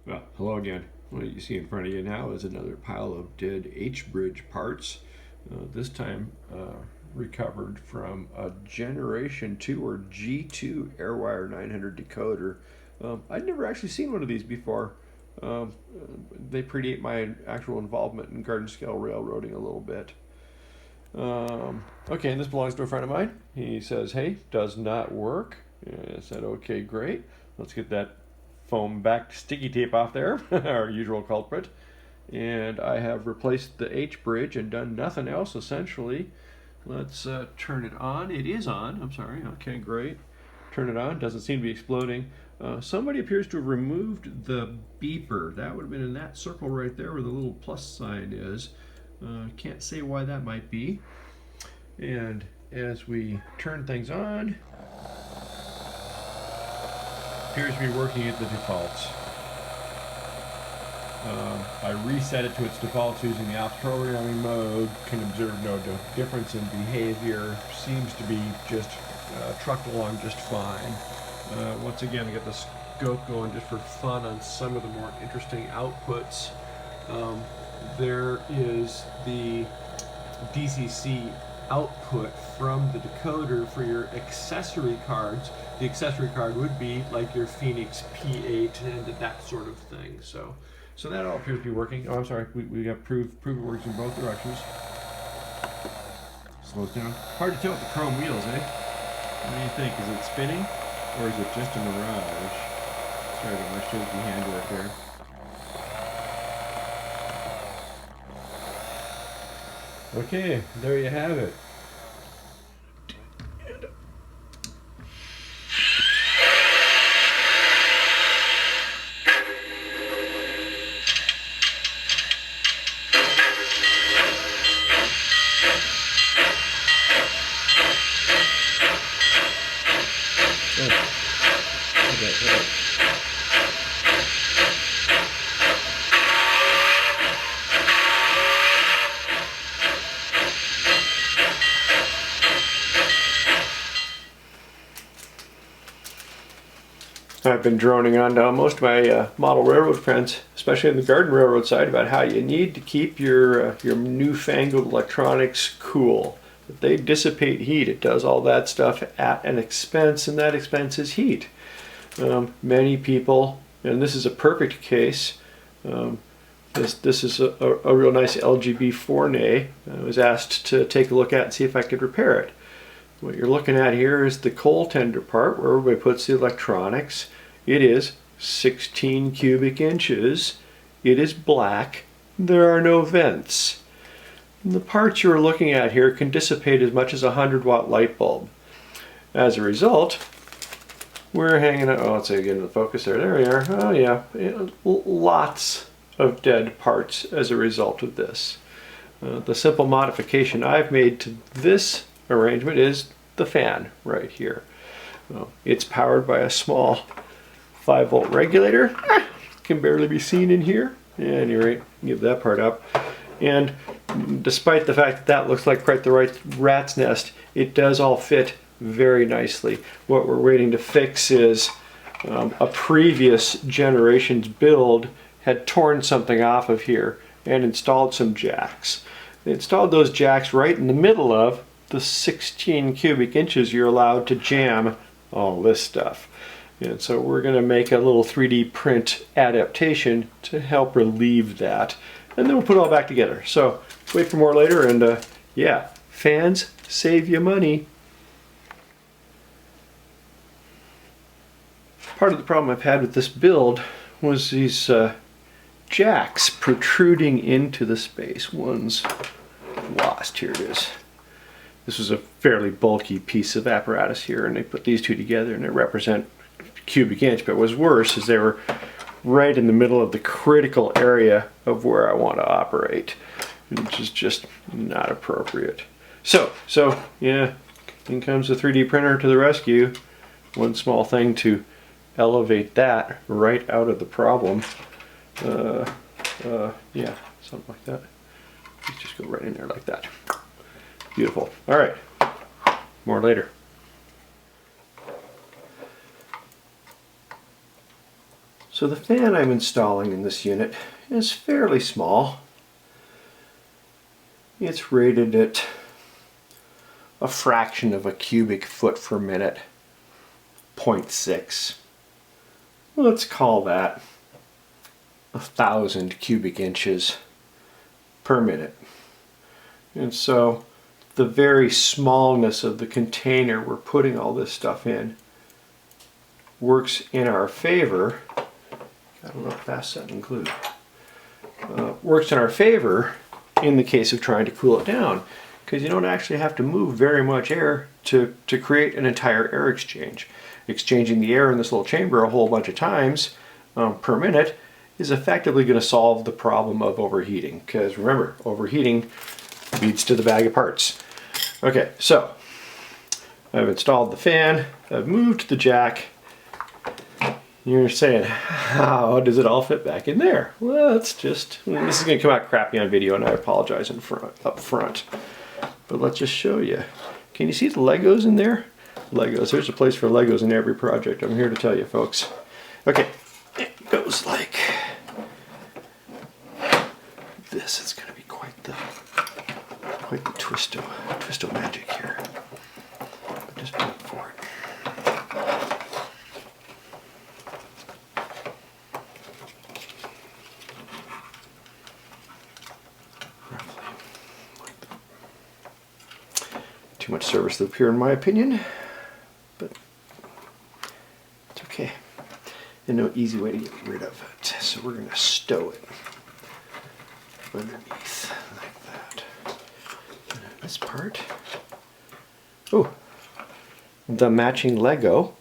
Well, hello again. What you see in front of you now is another pile of dead H-bridge parts. This time recovered from a Generation 2 or G2 Airwire 900 decoder. I'd never actually seen one of these before. They predate my actual involvement in garden scale railroading a little bit. Okay, and this belongs to a friend of mine. He says, hey, does not work. And I said, okay, great. Let's get that foam back sticky tape off there, our usual culprit. And I have replaced the H bridge and done nothing else essentially. Let's turn it on. It is on. I'm sorry. Okay, great. Turn it on. Doesn't seem to be exploding. Somebody appears to have removed the beeper. That would have been in that circle right there where the little plus sign is. Can't say why that might be. And as we turn things on, appears to be working at the defaults. I reset it to its defaults using the ops programming mode. Can observe no difference in behavior. Seems to be just trucked along just fine. Once again, I got the scope going just for fun on some of the more interesting outputs. There is the DCC output from the decoder for your accessory cards. The accessory card would be like your Phoenix P8 and that sort of thing. So that all appears to be working. Oh, I'm sorry. We got prove it works in both directions. Slows down. Hard to tell with the chrome wheels, eh? What do you think? Is it spinning or is it just a mirage? Sorry about my shaky handwork there. Okay, there you have it. I've been droning on to most of my model railroad friends, especially on the garden railroad side, about how you need to keep your newfangled electronics cool. If they dissipate heat, it does all that stuff at an expense, and that expense is heat. Many people, and this is a perfect case, this is a real nice LGB Fourney. I was asked to take a look at and see if I could repair it. What you're looking at here is the coal tender part where everybody puts the electronics. It is 16 cubic inches. It is black. There are no vents. And the parts you're looking at here can dissipate as much as a 100-watt light bulb. As a result, we're hanging out, oh, let's say again the focus there. There we are. Oh yeah, lots of dead parts as a result of this. The simple modification I've made to this arrangement is the fan right here. It's powered by a small 5-volt regulator. Can barely be seen in here. At any rate, give that part up. And despite the fact that that looks like quite the right rat's nest, it does all fit very nicely. What we're waiting to fix is a previous generation's build had torn something off of here and installed some jacks. They installed those jacks right in the middle of the 16 cubic inches you're allowed to jam all this stuff. And so we're going to make a little 3D print adaptation to help relieve that. And then we'll put it all back together. So wait for more later, and yeah, fans save you money. Part of the problem I've had with this build was these jacks protruding into the space. One's lost. Here it is. This was a fairly bulky piece of apparatus here, and they put these two together and they represent cubic inch. But what's worse is they were right in the middle of the critical area of where I want to operate, which is just not appropriate. So yeah, in comes the 3D printer to the rescue. One small thing to elevate that right out of the problem. Yeah, something like that. Let's just go right in there like that. Beautiful. All right, more later. So the fan I'm installing in this unit is fairly small. It's rated at a fraction of a cubic foot per minute, 0.6. Let's call that 1,000 cubic inches per minute. And so the very smallness of the container we're putting all this stuff in works in our favor. Got a little fast set and glue. Works in our favor in the case of trying to cool it down, because you don't actually have to move very much air to create an entire air exchange. Exchanging the air in this little chamber a whole bunch of times per minute is effectively going to solve the problem of overheating, because remember, overheating leads to the bag of parts. Okay, so I've installed the fan, I've moved the jack. You're saying, how does it all fit back in there? Well, it's just, this is going to come out crappy on video, and I apologize up front. But let's just show you. Can you see the Legos in there? Legos. There's a place for Legos in every project. I'm here to tell you, folks. Okay, it goes like this. It's going to be quite the twisto magic here. Just wait for it. Too much service loop here in my opinion, but it's okay. And no easy way to get rid of it. So we're going to stow it underneath like that. And then this part, oh, the matching Lego.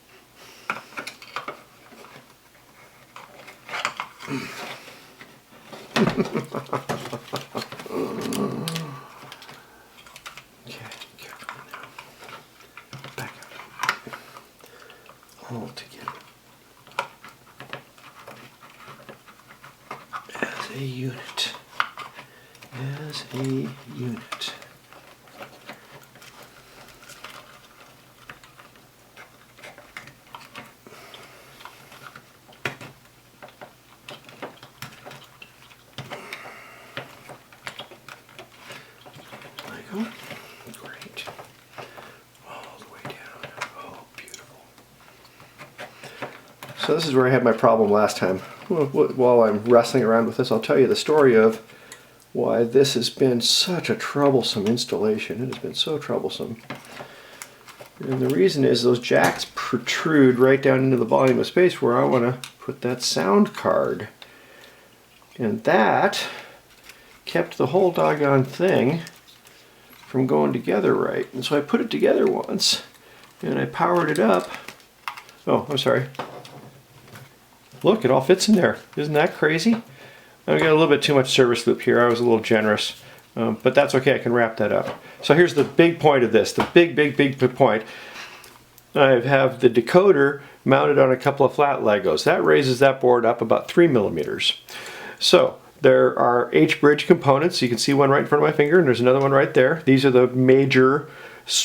All together as a unit. As a unit. Lego. Great. All the way down. Oh, beautiful. So this is where I had my problem last time. While I'm wrestling around with this, I'll tell you the story of why this has been such a troublesome installation. It has been so troublesome. And the reason is those jacks protrude right down into the volume of space where I want to put that sound card. And that kept the whole doggone thing from going together right. And so I put it together once and I powered it up. Oh, I'm sorry. Look, it all fits in there. Isn't that crazy? I got a little bit too much service loop here. I was a little generous, but that's okay. I can wrap that up. So here's the big point of this. The big point. I have the decoder mounted on a couple of flat Legos. That raises that board up about 3 millimeters. So there are H-bridge components. You can see one right in front of my finger, and there's another one right there. These are the major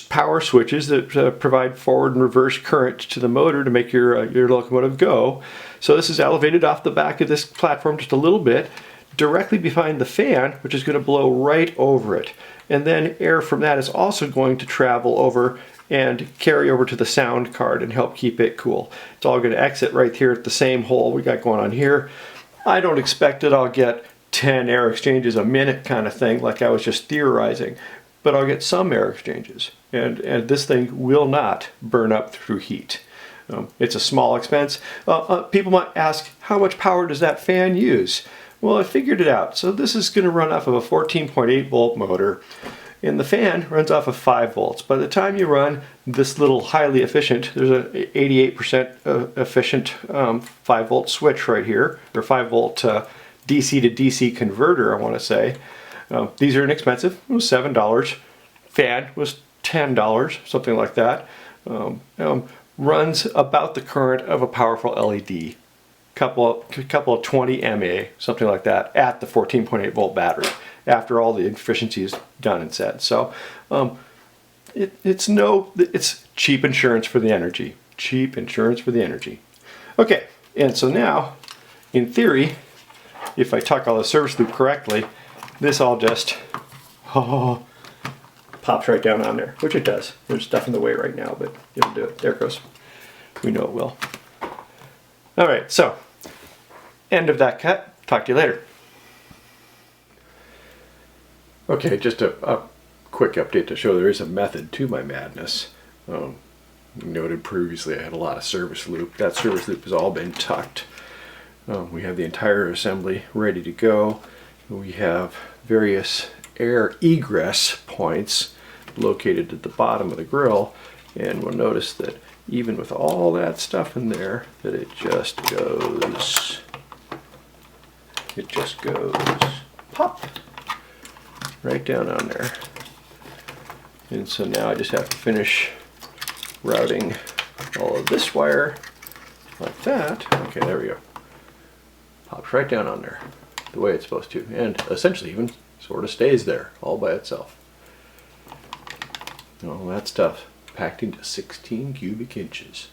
power switches that provide forward and reverse current to the motor to make your locomotive go. So this is elevated off the back of this platform just a little bit, directly behind the fan, which is going to blow right over it. And then air from that is also going to travel over and carry over to the sound card and help keep it cool. It's all going to exit right here at the same hole we got going on here. I don't expect that I'll get 10 air exchanges a minute kind of thing like I was just theorizing, but I'll get some air exchanges. And this thing will not burn up through heat. It's a small expense. People might ask, how much power does that fan use? Well, I figured it out. So this is going to run off of a 14.8 volt motor, and the fan runs off of 5 volts. By the time you run this little highly efficient, there's an 88% efficient 5 volt switch right here, or 5 volt DC to DC converter, I want to say. These are inexpensive. It was $7. Fan was $10, something like that. Runs about the current of a powerful LED. Couple of 20 mA, something like that, at the 14.8 volt battery, after all the efficiency is done and said. So it's cheap insurance for the energy. Cheap insurance for the energy. Okay, and so now in theory, if I tuck all the service loop correctly, this all just pops right down on there, which it does. There's stuff in the way right now, but it'll do it. There it goes. We know it will. All right, so end of that cut. Talk to you later. Okay, just a quick update to show there is a method to my madness. Noted previously I had a lot of service loop. That service loop has all been tucked. We have the entire assembly ready to go. We have various air egress points located at the bottom of the grill, and we'll notice that even with all that stuff in there, that it just goes pop right down on there. And so now I just have to finish routing all of this wire like that. Okay, there we go. Pops right down on there the way it's supposed to, and essentially even sort of stays there all by itself. All that stuff packed into 16 cubic inches.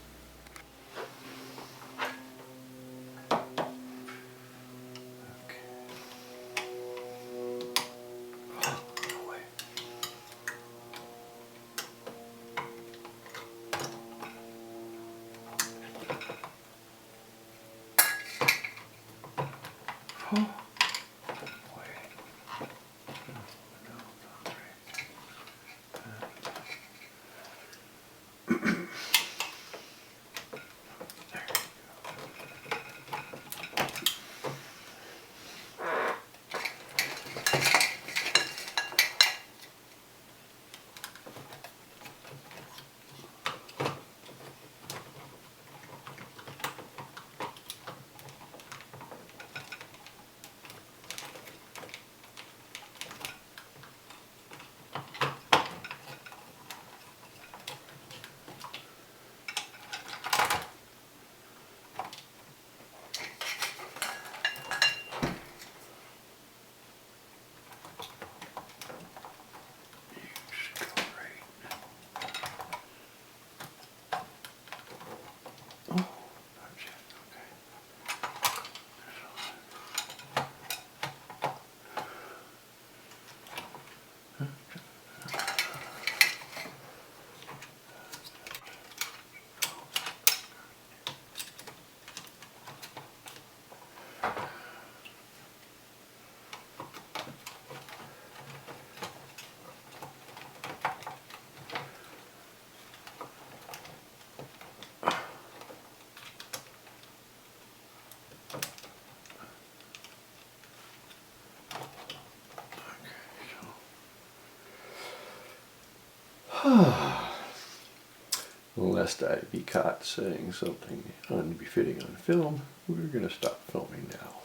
Lest I be caught saying something unbefitting on film, we're going to stop filming now.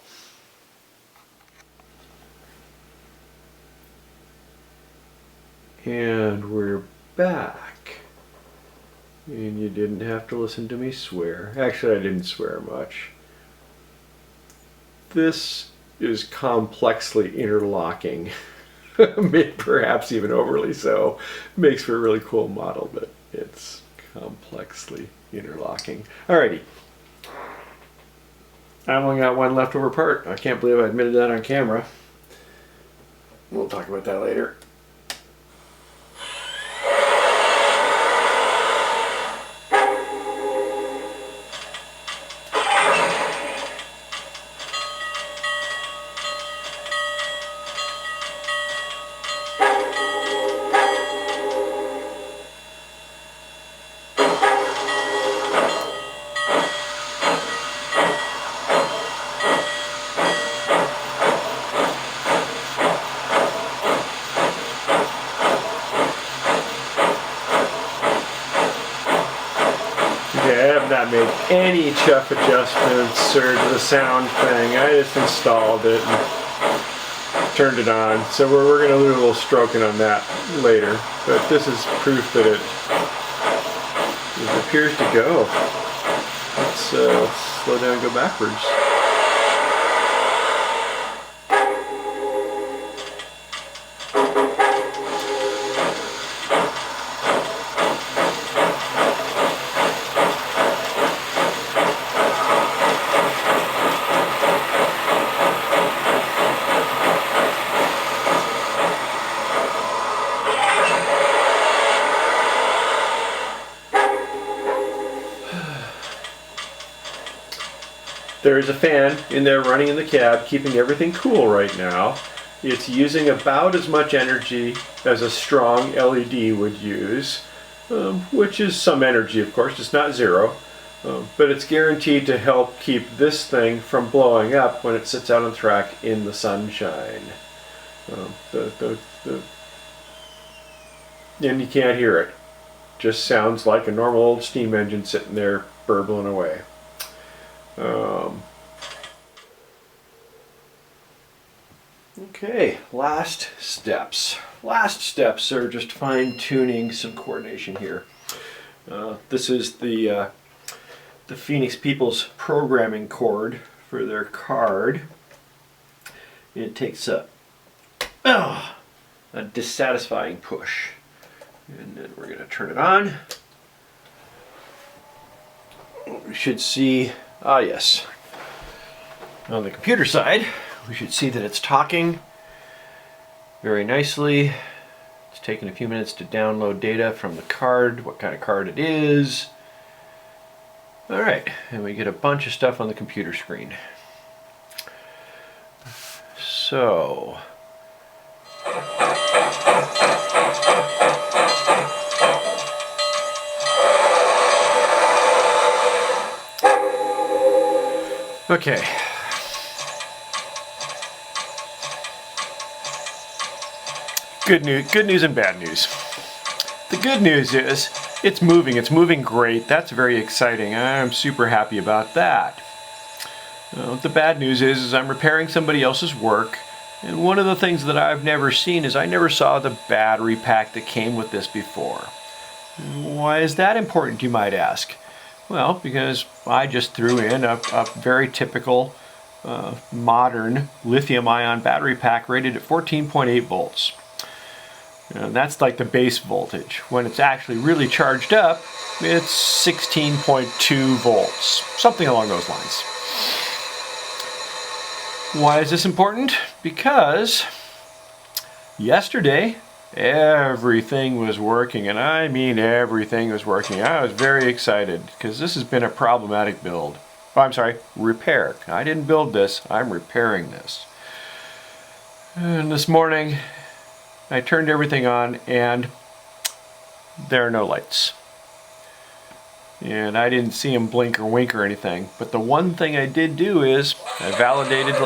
And we're back. And you didn't have to listen to me swear. Actually, I didn't swear much. This is complexly interlocking. Perhaps even overly so. Makes for a really cool model, but it's complexly interlocking. Alrighty. I've only got one leftover part. I can't believe I admitted that on camera. We'll talk about that later. Not made any chuff adjustments or to the sound thing. I just installed it and turned it on. So we're going to do a little stroking on that later. But this is proof that it appears to go. Let's slow down and go backwards. There's a fan in there running in the cab, keeping everything cool right now. It's using about as much energy as a strong LED would use, which is some energy, of course. It's not zero, but it's guaranteed to help keep this thing from blowing up when it sits out on track in the sunshine. And you can't hear it. Just sounds like a normal old steam engine sitting there burbling away. Okay, last steps. Last steps are just fine-tuning some coordination here. This is the Phoenix People's programming chord for their card. It takes a dissatisfying push. And then we're going to turn it on. We should see, yes, on the computer side, we should see that it's talking very nicely. It's taking a few minutes to download data from the card, what kind of card it is. All right, and we get a bunch of stuff on the computer screen. So, okay. Good news and bad news. The good news is it's moving great. That's very exciting. I'm super happy about that. The bad news is I'm repairing somebody else's work, and one of the things that I've never seen is I never saw the battery pack that came with this before. Why is that important, you might ask? Well, because I just threw in a very typical modern lithium-ion battery pack rated at 14.8 volts. That's like the base voltage. When it's actually really charged up, it's 16.2 volts, something along those lines. Why is this important? Because yesterday everything was working, and I mean everything was working. I was very excited because this has been a problematic build. Oh, I'm sorry, repair. I didn't build this, I'm repairing this. And this morning I turned everything on and there are no lights. And I didn't see them blink or wink or anything. But the one thing I did do is I validated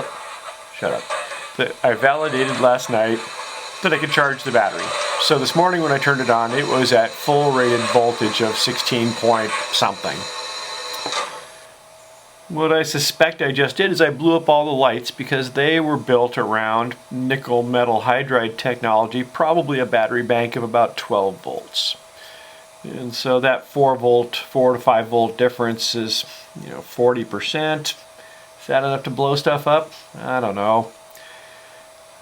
last night that I could charge the battery. So this morning when I turned it on, it was at full rated voltage of 16 point something. What I suspect I just did is I blew up all the lights because they were built around nickel metal hydride technology, probably a battery bank of about 12 volts. And so that 4 to 5 volt difference is, 40%. Is that enough to blow stuff up? I don't know.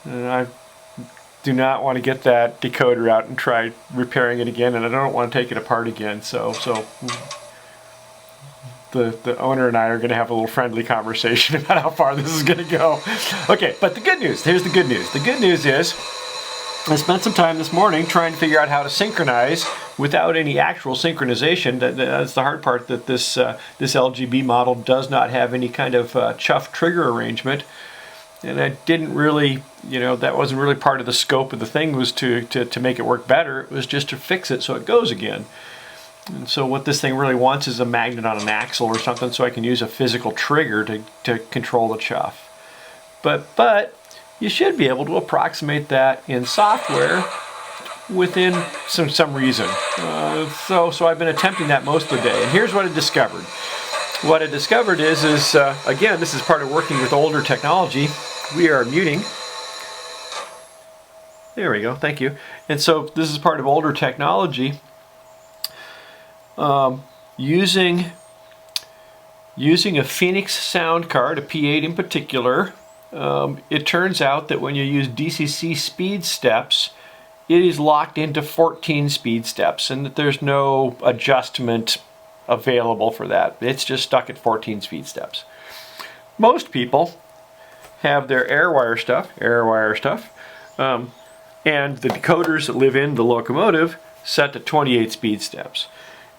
And I do not want to get that decoder out and try repairing it again, and I don't want to take it apart again. So the owner and I are going to have a little friendly conversation about how far this is going to go. Okay, but the good news, here's the good news. The good news is I spent some time this morning trying to figure out how to synchronize without any actual synchronization. That's the hard part, that this LGB model does not have any kind of chuff trigger arrangement. And I didn't really, that wasn't really part of the scope of the thing, was to make it work better. It was just to fix it so it goes again. And so what this thing really wants is a magnet on an axle or something, so I can use a physical trigger to control the chuff. But you should be able to approximate that in software within some reason. So I've been attempting that most of the day, and here's what I discovered. What I discovered is again, this is part of working with older technology. We are muting. There we go, thank you. And so this is part of older technology. Using a Phoenix sound card, a P8 in particular, it turns out that when you use DCC speed steps, it is locked into 14 speed steps, and that there's no adjustment available for that. It's just stuck at 14 speed steps. Most people have their airwire stuff, and the decoders that live in the locomotive set to 28 speed steps.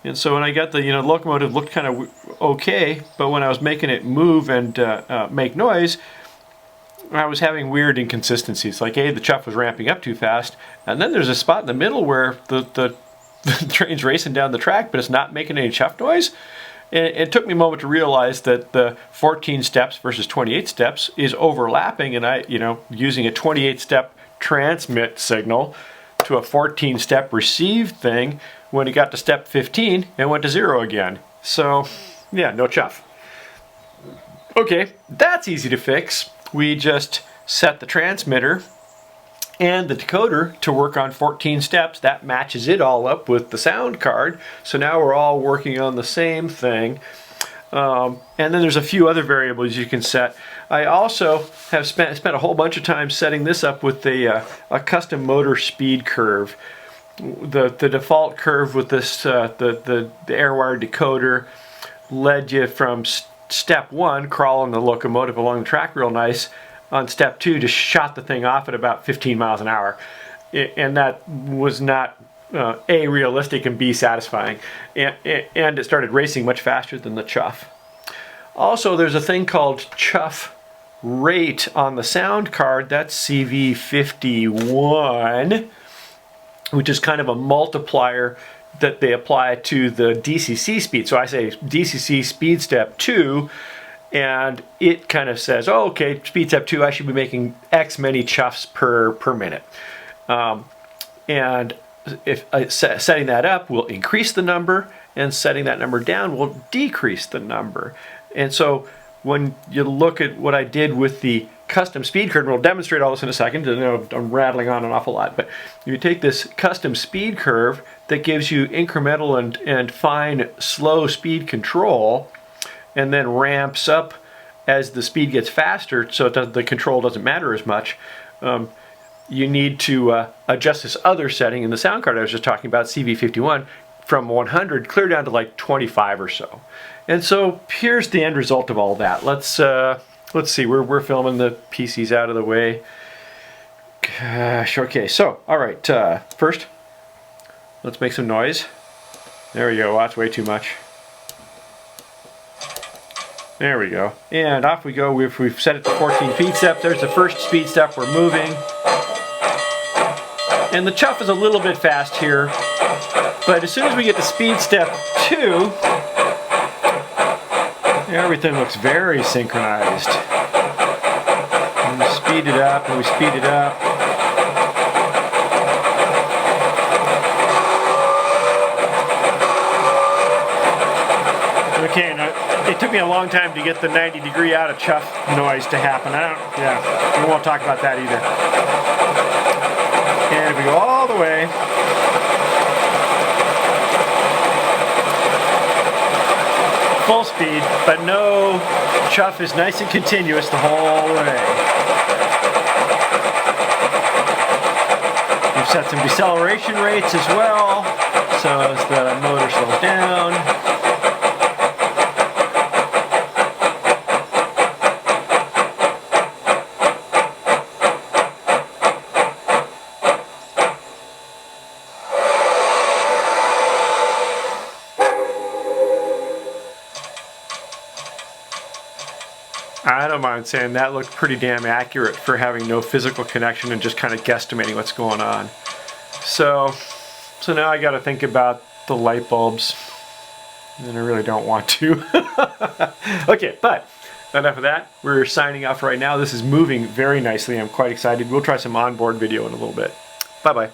And so when I got the, locomotive looked kind of okay, but when I was making it move and make noise, I was having weird inconsistencies. Like, the chuff was ramping up too fast, and then there's a spot in the middle where the train's racing down the track, but it's not making any chuff noise. And it took me a moment to realize that the 14 steps versus 28 steps is overlapping, and I, using a 28-step transmit signal to a 14-step receive thing, when it got to step 15, it went to 0 again. So, yeah, no chuff. Okay, that's easy to fix. We just set the transmitter and the decoder to work on 14 steps. That matches it all up with the sound card. So now we're all working on the same thing. And then there's a few other variables you can set. I also have spent a whole bunch of time setting this up with a custom motor speed curve. The default curve with this the Airwire decoder led you from step 1, crawling the locomotive along the track real nice, on step 2 to shot the thing off at about 15 miles an hour, and that was not A, realistic, and B, satisfying, and it started racing much faster than the chuff. Also, there's a thing called chuff rate on the sound card. That's CV51, which is kind of a multiplier that they apply to the DCC speed. So I say DCC speed step 2, and it kind of says, oh, okay, speed step 2, I should be making X many chuffs per minute. And if setting that up will increase the number, and setting that number down will decrease the number. And so when you look at what I did with the custom speed curve, and we'll demonstrate all this in a second. I'm rattling on an awful lot, but you take this custom speed curve that gives you incremental and fine slow speed control, and then ramps up as the speed gets faster, so the control doesn't matter as much. You need to adjust this other setting in the sound card I was just talking about, CV51, from 100 clear down to like 25 or so. And so here's the end result of all that. Let's see, we're filming the PCs out of the way. Gosh, okay, so, all right, first, let's make some noise. There we go, that's way too much. There we go, and off we go. We've set it to 14 speed steps. There's the first speed step, we're moving. And the chuff is a little bit fast here, but as soon as we get to speed step 2, everything looks very synchronized. And we speed it up, and we speed it up. Okay, now, it took me a long time to get the 90-degree out of chuff noise to happen. We won't talk about that either. And if we go all the way, full speed, but no chuff is nice and continuous the whole way. We've set some deceleration rates as well, so as the motor slows down. I don't mind saying that looked pretty damn accurate for having no physical connection and just kind of guesstimating what's going on. So now I got to think about the light bulbs, and I really don't want to. Okay, but enough of that. We're signing off right now. This is moving very nicely. I'm quite excited. We'll try some onboard video in a little bit. Bye-bye.